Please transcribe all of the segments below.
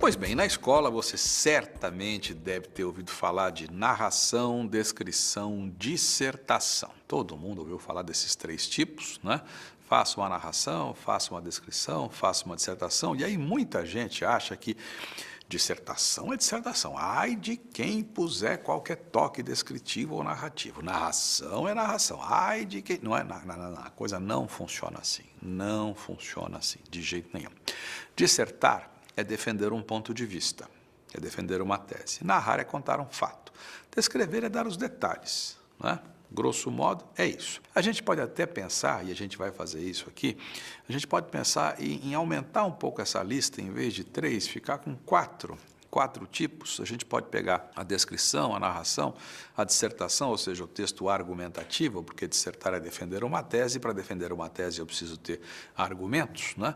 Pois bem, na escola você certamente deve ter ouvido falar de narração, descrição, dissertação. Todo mundo ouviu falar desses três tipos, né? Faça uma narração, faça uma descrição, faça uma dissertação. E aí muita gente acha que dissertação é dissertação. Ai de quem puser qualquer toque descritivo ou narrativo. Narração é narração. Ai de quem... Não, a coisa não funciona assim. Não funciona assim, de jeito nenhum. Dissertar é defender um ponto de vista, é defender uma tese. Narrar é contar um fato. Descrever é dar os detalhes, né? Grosso modo, é isso. A gente pode até pensar, e a gente vai fazer isso aqui, a gente pode pensar em aumentar um pouco essa lista, em vez de 3, ficar com 4 tipos. A gente pode pegar a descrição, a narração, a dissertação, ou seja, o texto argumentativo, porque dissertar é defender uma tese, e para defender uma tese eu preciso ter argumentos, né?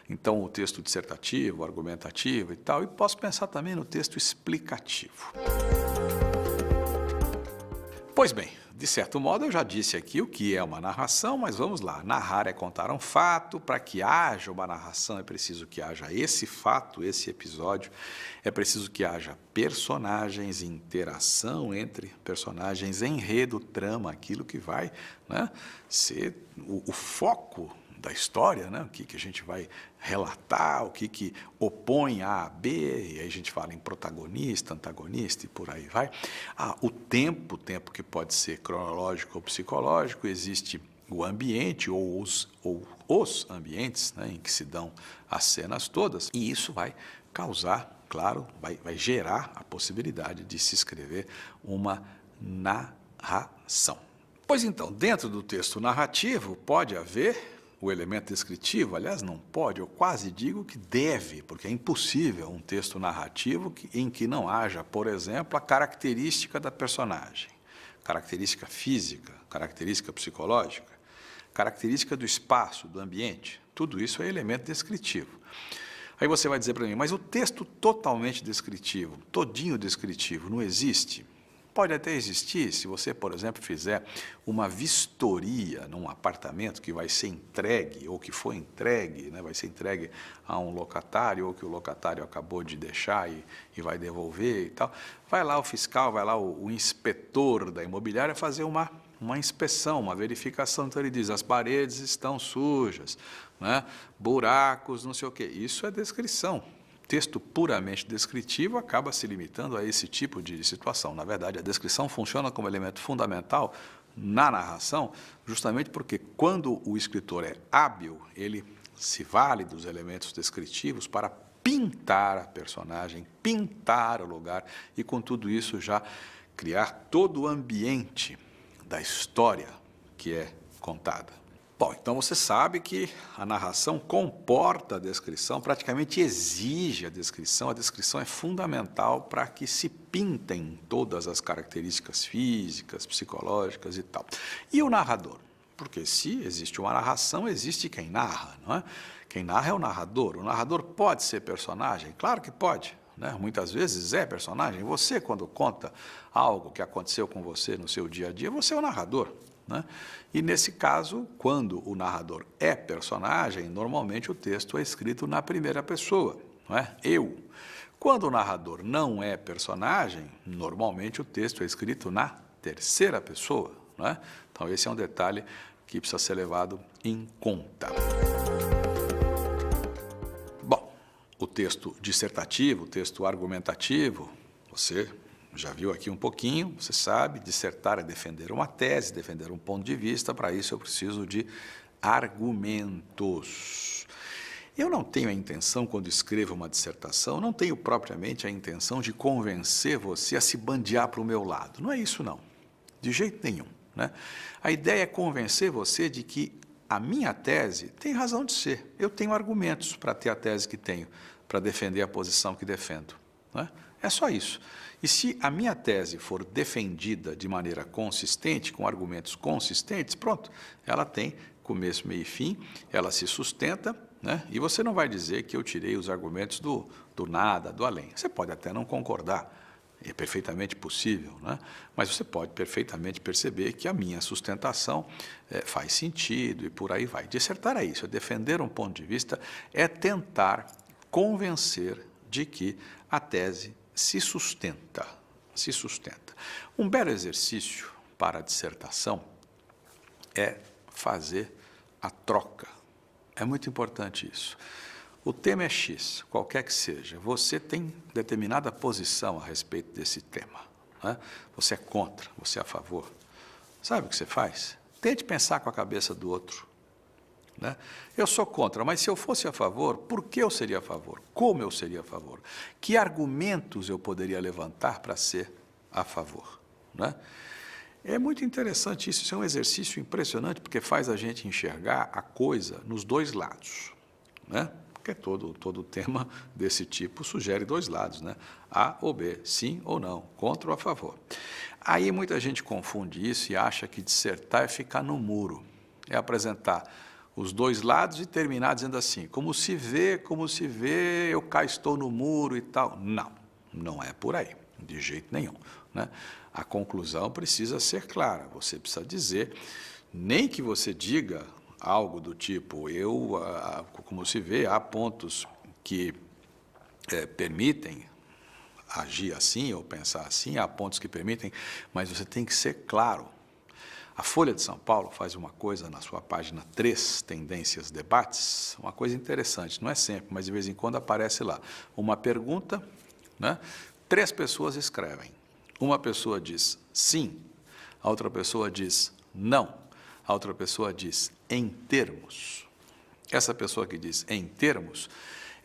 Então, o texto dissertativo, argumentativo e tal, e posso pensar também no texto explicativo. Pois bem, de certo modo eu já disse aqui o que é uma narração, mas vamos lá. Narrar é contar um fato. Para que haja uma narração é preciso que haja esse fato, esse episódio. É preciso que haja personagens, interação entre personagens, enredo, trama, aquilo que vai, né, ser o foco da história, né? O que a gente vai relatar, o que opõe A a B, e aí a gente fala em protagonista, antagonista e por aí vai. O tempo que pode ser cronológico ou psicológico, existe o ambiente ou os ambientes, né, em que se dão as cenas todas, e isso vai causar, claro, vai gerar a possibilidade de se escrever uma narração. Pois então, dentro do texto narrativo pode haver o elemento descritivo. Aliás, não pode, eu quase digo que deve, porque é impossível um texto narrativo em que não haja, por exemplo, a característica da personagem, característica física, característica psicológica, característica do espaço, do ambiente. Tudo isso é elemento descritivo. Aí você vai dizer para mim, mas o texto totalmente descritivo, todinho descritivo, não existe? Pode até existir, se você, por exemplo, fizer uma vistoria num apartamento que vai ser entregue, ou que foi entregue, né, vai ser entregue a um locatário, ou que o locatário acabou de deixar e vai devolver e tal. Vai lá o fiscal, vai lá o inspetor da imobiliária fazer uma inspeção, uma verificação. Então ele diz, as paredes estão sujas, né, buracos, não sei o quê. Isso é descrição. Texto puramente descritivo acaba se limitando a esse tipo de situação. Na verdade, a descrição funciona como elemento fundamental na narração, justamente porque quando o escritor é hábil, ele se vale dos elementos descritivos para pintar a personagem, pintar o lugar e, com tudo isso, já criar todo o ambiente da história que é contada. Bom, então você sabe que a narração comporta a descrição, praticamente exige a descrição é fundamental para que se pintem todas as características físicas, psicológicas e tal. E o narrador? Porque se existe uma narração, existe quem narra, não é? Quem narra é o narrador pode ser personagem? Claro que pode, né? Muitas vezes é personagem. Você, quando conta algo que aconteceu com você no seu dia a dia, você é o narrador, né? E nesse caso, quando o narrador é personagem, normalmente o texto é escrito na primeira pessoa, não é? Eu. Quando o narrador não é personagem, normalmente o texto é escrito na terceira pessoa, não é? Então esse é um detalhe que precisa ser levado em conta. Bom, o texto dissertativo, o texto argumentativo, você já viu aqui um pouquinho, você sabe, dissertar é defender uma tese, defender um ponto de vista. Para isso eu preciso de argumentos. Eu não tenho a intenção, quando escrevo uma dissertação, não tenho propriamente a intenção de convencer você a se bandear para o meu lado. Não é isso não, de jeito nenhum, né? A ideia é convencer você de que a minha tese tem razão de ser. Eu tenho argumentos para ter a tese que tenho, para defender a posição que defendo, né? É só isso. E se a minha tese for defendida de maneira consistente, com argumentos consistentes, pronto, ela tem começo, meio e fim, ela se sustenta, né? E você não vai dizer que eu tirei os argumentos do nada, do além. Você pode até não concordar, é perfeitamente possível, né? Mas você pode perfeitamente perceber que a minha sustentação faz sentido e por aí vai. Dissertar é isso, é defender um ponto de vista, é tentar convencer de que a tese se sustenta. Se sustenta. Um belo exercício para a dissertação é fazer a troca. É muito importante isso. O tema é X, qualquer que seja. Você tem determinada posição a respeito desse tema, né? Você é contra, você é a favor. Sabe o que você faz? Tente pensar com a cabeça do outro, né? Eu sou contra, mas se eu fosse a favor, por que eu seria a favor? Como eu seria a favor? Que argumentos eu poderia levantar para ser a favor, né? É muito interessante isso, isso é um exercício impressionante, porque faz a gente enxergar a coisa nos dois lados, né? Porque todo tema desse tipo sugere dois lados, né? A ou B, sim ou não, contra ou a favor. Aí muita gente confunde isso e acha que dissertar é ficar no muro, é apresentar os dois lados e terminar dizendo assim, como se vê, eu cá estou no muro e tal. Não, não é por aí, de jeito nenhum, né? A conclusão precisa ser clara, você precisa dizer, nem que você diga algo do tipo, como se vê, há pontos que permitem agir assim ou pensar assim, há pontos que permitem, mas você tem que ser claro. A Folha de São Paulo faz uma coisa na sua página 3, Tendências, Debates, uma coisa interessante, não é sempre, mas de vez em quando aparece lá uma pergunta, né? 3 pessoas escrevem. Uma pessoa diz sim, a outra pessoa diz não, a outra pessoa diz em termos. Essa pessoa que diz em termos,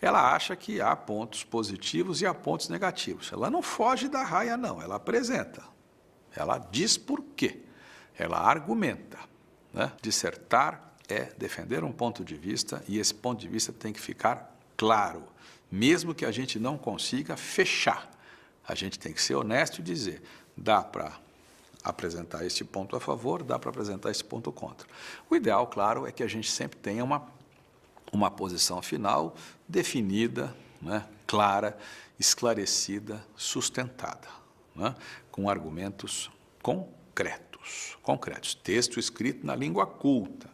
ela acha que há pontos positivos e há pontos negativos. Ela não foge da raia, não, ela apresenta. Ela diz por quê. Ela argumenta, né? Dissertar é defender um ponto de vista e esse ponto de vista tem que ficar claro, mesmo que a gente não consiga fechar. A gente tem que ser honesto e dizer, dá para apresentar este ponto a favor, dá para apresentar esse ponto contra. O ideal, claro, é que a gente sempre tenha uma posição final definida, né? Clara, esclarecida, sustentada, né? Com argumentos concretos. Texto escrito na língua culta.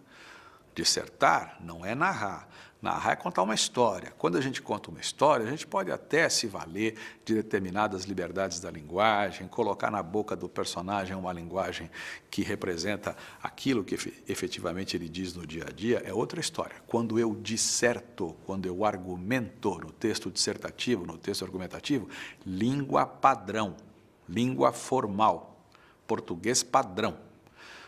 Dissertar não é narrar. Narrar é contar uma história. Quando a gente conta uma história, a gente pode até se valer de determinadas liberdades da linguagem, colocar na boca do personagem uma linguagem que representa aquilo que efetivamente ele diz no dia a dia, é outra história. Quando eu disserto, quando eu argumento no texto dissertativo, no texto argumentativo, língua padrão, língua formal, português padrão.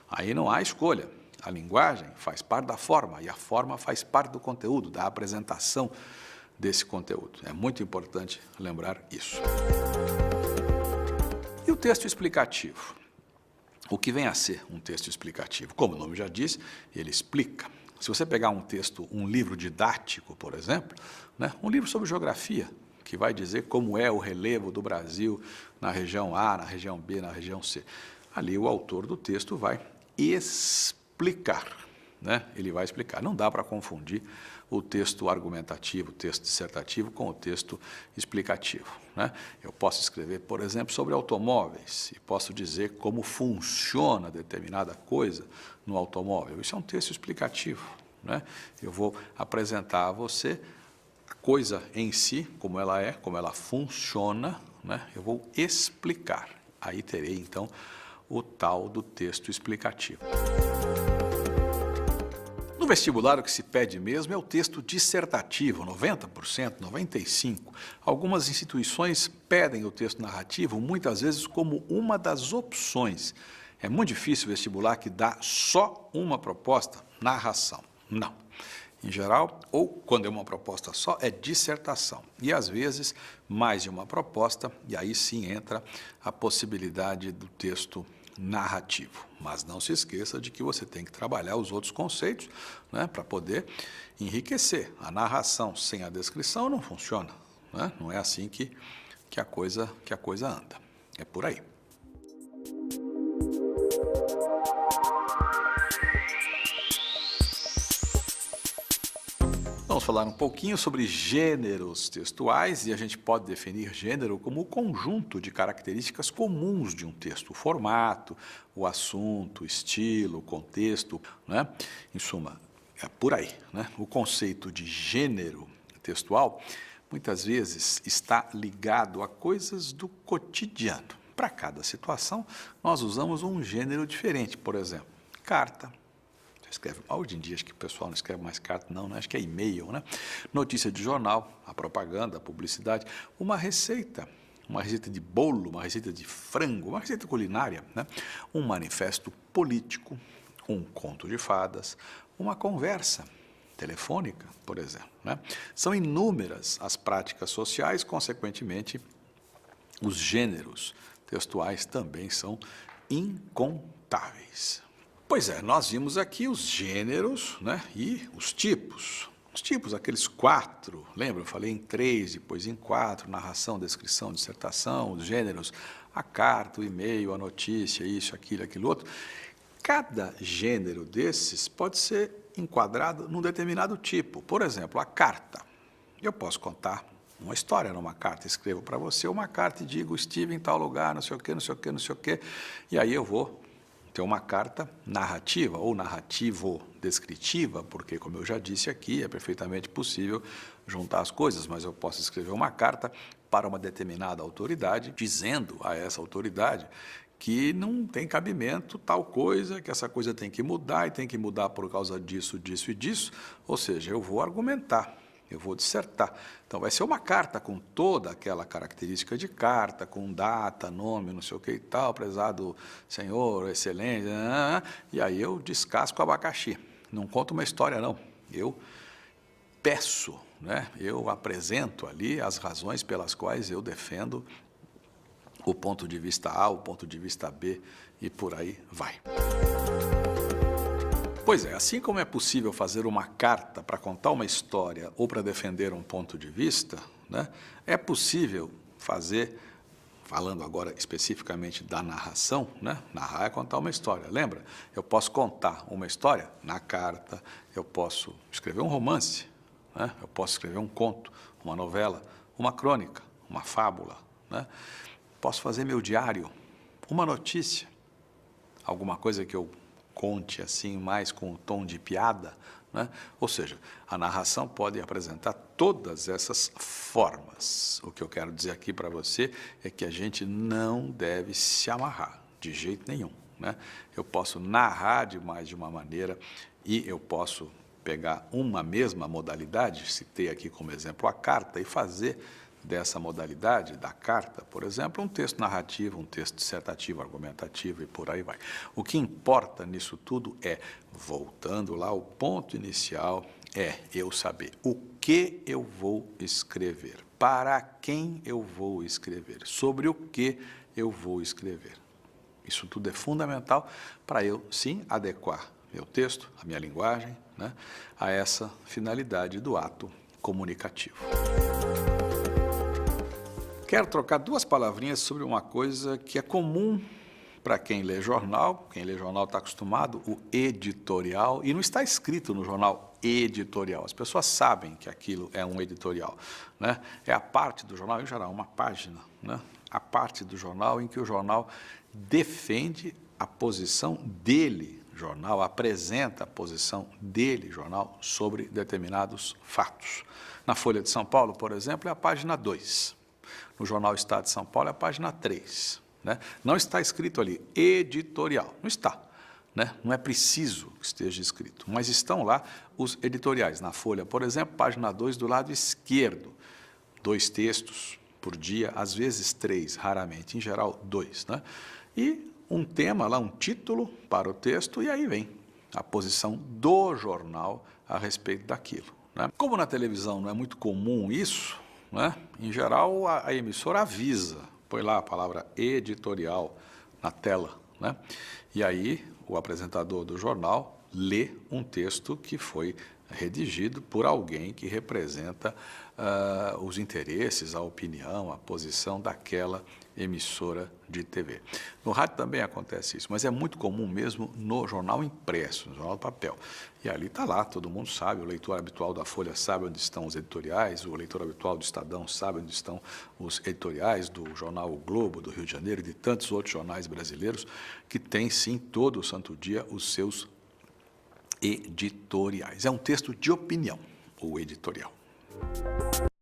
Aí não há escolha. A linguagem faz parte da forma e a forma faz parte do conteúdo, da apresentação desse conteúdo. É muito importante lembrar isso. E o texto explicativo? O que vem a ser um texto explicativo? Como o nome já diz, ele explica. Se você pegar um texto, um livro didático, por exemplo, né, um livro sobre geografia, que vai dizer como é o relevo do Brasil na região A, na região B, na região C. Ali o autor do texto vai explicar, né? Ele vai explicar. Não dá para confundir o texto argumentativo, o texto dissertativo com o texto explicativo, né? Eu posso escrever, por exemplo, sobre automóveis e posso dizer como funciona determinada coisa no automóvel. Isso é um texto explicativo, né? Eu vou apresentar a você a coisa em si, como ela é, como ela funciona, né? Eu vou explicar. Aí terei, então, o tal do texto explicativo. No vestibular, o que se pede mesmo é o texto dissertativo, 90%, 95%. Algumas instituições pedem o texto narrativo, muitas vezes como uma das opções. É muito difícil o vestibular que dá só uma proposta, narração. Não. Em geral, ou quando é uma proposta só, é dissertação. E, às vezes, mais de uma proposta, e aí sim entra a possibilidade do texto narrativo. Mas não se esqueça de que você tem que trabalhar os outros conceitos, né, para poder enriquecer. A narração sem a descrição não funciona, né? Não é assim que a coisa anda. É por aí. Vamos falar um pouquinho sobre gêneros textuais, e a gente pode definir gênero como o conjunto de características comuns de um texto, o formato, o assunto, o estilo, o contexto, né? Em suma, é por aí, né? O conceito de gênero textual, muitas vezes está ligado a coisas do cotidiano. Para cada situação, nós usamos um gênero diferente. Por exemplo, carta. Você escreve, hoje em dia, acho que o pessoal não escreve mais carta, não, né? Acho que é e-mail, né? Notícia de jornal, a propaganda, a publicidade, uma receita de bolo, uma receita de frango, uma receita culinária, né? Um manifesto político, um conto de fadas, uma conversa telefônica, por exemplo, né? São inúmeras as práticas sociais, consequentemente, os gêneros textuais também são incontáveis. Pois é, nós vimos aqui os gêneros, né, e os tipos. Os tipos, aqueles 4, lembra? Eu falei em 3, depois em 4, narração, descrição, dissertação, os gêneros, a carta, o e-mail, a notícia, isso, aquilo outro. Cada gênero desses pode ser enquadrado num determinado tipo. Por exemplo, a carta. Eu posso contar uma história numa carta, escrevo para você uma carta e digo, estive em tal lugar, não sei o quê, não sei o quê, não sei o quê, e aí eu vou ter uma carta narrativa ou narrativo-descritiva, porque, como eu já disse aqui, é perfeitamente possível juntar as coisas, mas eu posso escrever uma carta para uma determinada autoridade, dizendo a essa autoridade que não tem cabimento tal coisa, que essa coisa tem que mudar, e tem que mudar por causa disso, disso e disso, ou seja, eu vou argumentar. Eu vou dissertar. Então, vai ser uma carta com toda aquela característica de carta, com data, nome, não sei o que e tal, prezado senhor, excelência, e aí eu descasco o abacaxi. Não conto uma história, não. Eu peço, né? Eu apresento ali as razões pelas quais eu defendo o ponto de vista A, o ponto de vista B, e por aí vai. Pois é, assim como é possível fazer uma carta para contar uma história ou para defender um ponto de vista, né, é possível fazer, falando agora especificamente da narração, né, narrar é contar uma história, lembra? Eu posso contar uma história na carta, eu posso escrever um romance, né, eu posso escrever um conto, uma novela, uma crônica, uma fábula, né, posso fazer meu diário, uma notícia, alguma coisa que eu conte assim mais com o tom de piada, né? Ou seja, a narração pode apresentar todas essas formas. O que eu quero dizer aqui para você é que a gente não deve se amarrar de jeito nenhum, né? Eu posso narrar de mais de uma maneira e eu posso pegar uma mesma modalidade, citei aqui como exemplo a carta, e fazer dessa modalidade, da carta, por exemplo, um texto narrativo, um texto dissertativo, argumentativo e por aí vai. O que importa nisso tudo é, voltando lá ao ponto inicial, é eu saber o que eu vou escrever, para quem eu vou escrever, sobre o que eu vou escrever. Isso tudo é fundamental para eu, sim, adequar meu texto, a minha linguagem, né, a essa finalidade do ato comunicativo. Quero trocar 2 palavrinhas sobre uma coisa que é comum para quem lê jornal está acostumado, o editorial, e não está escrito no jornal editorial, as pessoas sabem que aquilo é um editorial, né? É a parte do jornal, em geral, uma página, né? A parte do jornal em que o jornal defende a posição dele, jornal apresenta a posição dele, jornal, sobre determinados fatos. Na Folha de São Paulo, por exemplo, é a página 2. No Jornal Estado de São Paulo é a página 3. Né? Não está escrito ali editorial, não está. Né? Não é preciso que esteja escrito, mas estão lá os editoriais. Na Folha, por exemplo, página 2 do lado esquerdo. 2 textos por dia, às vezes 3, raramente, em geral 2. Né? E um tema lá, um título para o texto, e aí vem a posição do jornal a respeito daquilo. Né? Como na televisão não é muito comum isso, né? Em geral, a emissora avisa, põe lá a palavra editorial na tela, né? E aí o apresentador do jornal lê um texto que foi redigido por alguém que representa os interesses, a opinião, a posição daquela emissora de TV. No rádio também acontece isso, mas é muito comum mesmo no jornal impresso, no jornal papel. E ali está lá, todo mundo sabe, o leitor habitual da Folha sabe onde estão os editoriais, o leitor habitual do Estadão sabe onde estão os editoriais do jornal O Globo, do Rio de Janeiro e de tantos outros jornais brasileiros que têm, sim, todo o santo dia os seus editoriais. É um texto de opinião, o editorial.